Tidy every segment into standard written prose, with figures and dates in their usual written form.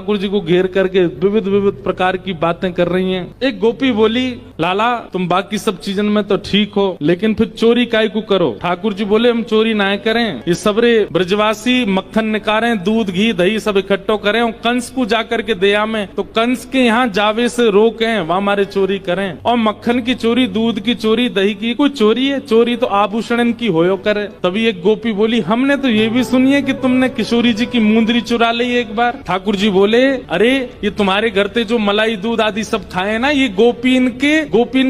ठाकुर जी को घेर करके विविध विविध प्रकार की बातें कर रही हैं। एक गोपी बोली, लाला तुम बाकी सब चीजन में तो ठीक हो, लेकिन फिर चोरी काय को करो। ठाकुर जी बोले हम चोरी ना करें, ये सबरे ब्रजवासी मक्खन निकालें, दूध घी दही सब इकट्ठो करें और कंस को जाकर के दया में, तो कंस के यहाँ जावे से रोकें, वहां हमारे चोरी करें। और मक्खन की चोरी, दूध की चोरी, दही की कोई चोरी है? चोरी तो आभूषण की होयो करे। तभी एक गोपी बोली, हमने तो ये भी सुनी है कि तुमने किशोरी जी की मुंदरी चुरा ली एक बार। ठाकुर जी बोले, अरे ये तुम्हारे घर से जो मलाई दूध आदि सब खाए ना, ये गोपीन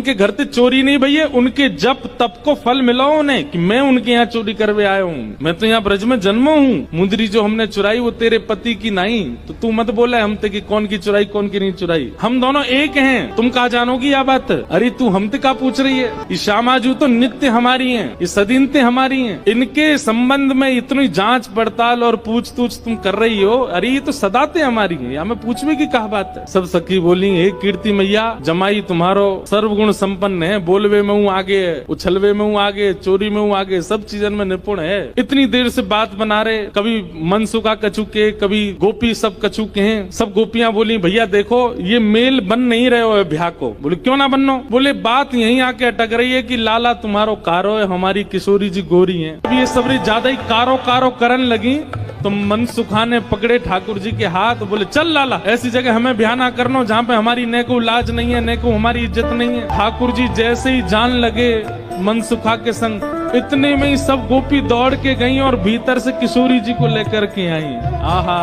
के घर से चोरी नहीं भैया, उनके जप तप को फल मिला उन्हें कि मैं उनके यहाँ चोरी करवे आया हूँ। मैं तो यहाँ ब्रज में जन्मा हूँ। मुंदरी जो हमने चुराई वो तेरे पति की नहीं, तो तू मत बोला हमते कि कौन की चुराई कौन की नहीं चुराई। हम दोनों एक हैं, तुम कहा जानोगी यह बात? अरे तू हमते का पूछ रही है? ये श्यामाजू तो नित्य हमारी है, ये सदीनते हमारी है, इनके संबंध में इतनी जांच पड़ताल और पूछ तूछ तुम कर रही हो? अरे ये तो सदाते हमारी है, हमें पूछने की कहा बात है। सब सखी बोली, हे कीर्ति मैया, जमाई तुम्हारो सर्वगुण संपन्न है, बोलवे में हूँ आगे, उछलवे में हूँ आगे, चोरी में हूँ आगे, सब चीजन में निपुण है। इतनी देर से बात बना रहे, कभी मनसुखा कछु के, कभी गोपी सब कछु के हैं। सब गोपियां बोली, भैया देखो ये मेल बन नहीं रहे हो ब्याह को। बोले क्यों ना बनो? बोले बात यहीं आके अटक रही है कि लाला तुम्हारो कारो है, हमारी किशोरी जी गोरी है। अब ये सबरी ज्यादा ही कारो कारो करन लगी, तो मनसुखा ने पकड़े ठाकुर जी के हाथ, बोले चल लाला, ऐसी जगह हमें ब्याह ना करना जहाँ पे हमारी न को लाज नहीं है, न को हमारी इज्जत नहीं है। ठाकुर जी जैसे ही जान लगे मनसुखा के संग, इतने में ही सब गोपी दौड़ के गई और भीतर से किशोरी जी को लेकर के आई। आहा,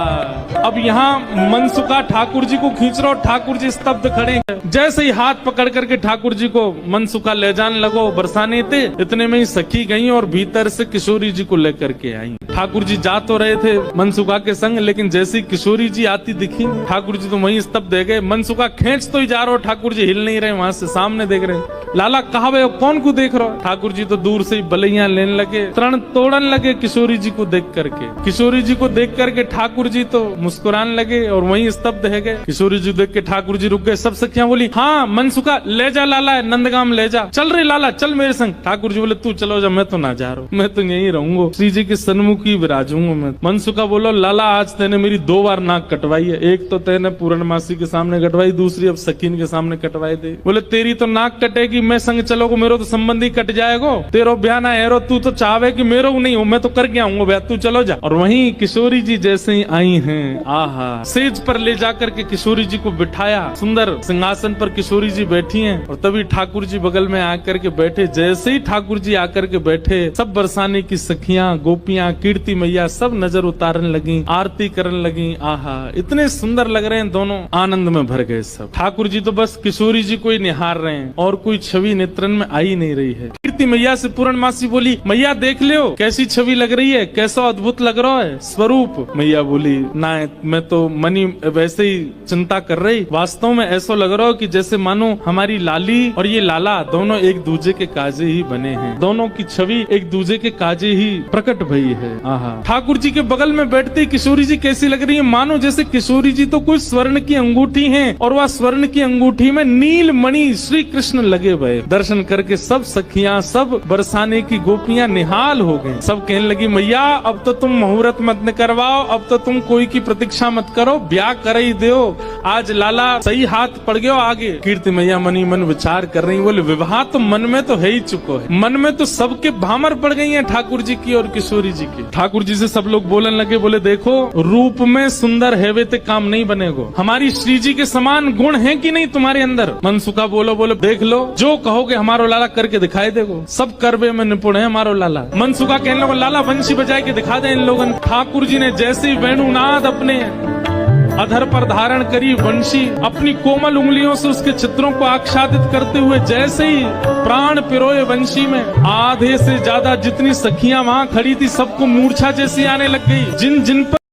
अब यहाँ मनसुखा ठाकुर जी को खींच रहा, ठाकुर जी स्तब्ध खड़े हैं। जैसे ही हाथ पकड़ करके ठाकुर जी को मनसुखा ले जाने लगो बरसाने थे, इतने में ही सखी गई और भीतर से किशोरी जी को लेकर के आई। ठाकुर जी जा तो रहे थे मनसुखा के संग, लेकिन जैसे ही किशोरी जी आती दिखी, ठाकुर जी तो वहीं स्तब्ध रह गए। मनसुखा खींच तो ही जा रहा हो, ठाकुर जी हिल नहीं रहे, वहां से सामने देख रहे। लाला कहा वे कौन को देख रहे हो? ठाकुर जी तो दूर से ही बलैया लेने लगे, तरण तोड़न लगे किशोरी जी को देख करके। किशोरी जी को देख करके ठाकुर जी तो मुस्कुराने लगे और वहीं स्तब्ध रह गए। किशोरी जी देख के ठाकुर जी रुक गए। सब सखियां बोली, हाँ मनसुखा ले जा लाला, नंदगाम ले जा। चल रही लाला, चल मेरे संग। ठाकुर जी बोले तू चलो जा, मैं तो ना जा रहा हूँ, मैं तो यहीं रहूंगा, श्री जी के सन्मुख ही विराजूंगा मैं। मनसुखा बोलो, लाला आज तेने मेरी 2 बार नाक कटवाई है, एक तो तेने पूर्णमासी के सामने कटवाई, दूसरी अब सकीन के सामने कटवाई दे। बोले तेरी तो नाक कटेगी, मैं संग चलोगे, मेरो तो संबंधी कट जाएगा, तेरो ब्याह ना है, तू तो चाहे कि मेरो नहीं हो, मैं तो करके आऊंगा ब्याह, तू चलो जा। और वहीं किशोरी जी जैसे ही आई हैं, आहा, सेज पर ले जाकर के किशोरी जी को बिठाया, सुंदर सिंहासन पर किशोरी जी बैठी हैं। और तभी ठाकुर जी बगल में आकर के बैठे। जैसे ही ठाकुर जी आकर के बैठे, सब बरसाने की सखियां, गोपियां, कीर्ति मैया सब नजर उतारने लगी, आरती करने लगी। आहा, इतने सुंदर लग रहे हैं दोनों, आनंद में भर गए सब। ठाकुर जी तो बस किशोरी जी को ही निहार रहे हैं और कोई छवि नेत्रन में आई नहीं रही है। कीर्ति मैया से पूर्णमासी बोली, मैया देख लियो कैसी छवि लग रही है, कैसा अद्भुत लग रहा है स्वरूप। मैया बोली, ना मैं तो मनी वैसे ही चिंता कर रही, वास्तव में ऐसा लग रहा हो कि जैसे मानो हमारी लाली और ये लाला दोनों एक दूसरे के काजे ही बने हैं, दोनों की छवि एक दूसरे के काजे ही प्रकट भई है। आहा, ठाकुर जी के बगल में बैठती किशोरी जी कैसी लग रही है, मानो जैसे किशोरी जी तो कोई स्वर्ण की अंगूठी है और वह स्वर्ण की अंगूठी में नील मणि श्री कृष्ण लगे हुए। दर्शन करके सब सखियां, सब बरसाने की गोपियां निहाल हो गए। सब कहने लगी, मैया अब तो तुम मुहूर्त मत न करवाओ, अब तो तुम कोई की प्रतीक्षा मत करो, ब्याह कर ही दो, आज लाला सही हाथ पड़ गयो आगे। कीर्ति मैया मनी मन विचार कर रही, बोले विवाह तो मन में तो है ही चुको है, मन में तो सबके भामर पड़ गई है ठाकुर जी की और किशोरी जी की। ठाकुर जी से सब लोग बोलने लगे, बोले देखो रूप में सुंदर है वे ते काम नहीं बनेगो, हमारी श्री जी के समान गुण है कि नहीं तुम्हारे अंदर? मनसुखा बोलो देख लो, जो कहोगे हमारो लाला करके दिखाई देगो, सब करवे में निपुण है हमारो लाला। मनसुखा कहने लगा, लाला वंशी बजाए के दिखा दे इन लोगों। ठाकुर जी ने जैसे ही वेणुनाद अपने अधर पर धारण करी, वंशी अपनी कोमल उंगलियों से उसके चित्रों को आच्छादित करते हुए जैसे ही प्राण पिरोए वंशी में, आधे से ज्यादा जितनी सखियां वहां खड़ी थी सबको मूर्छा जैसी आने लग गई। जिन जिन पर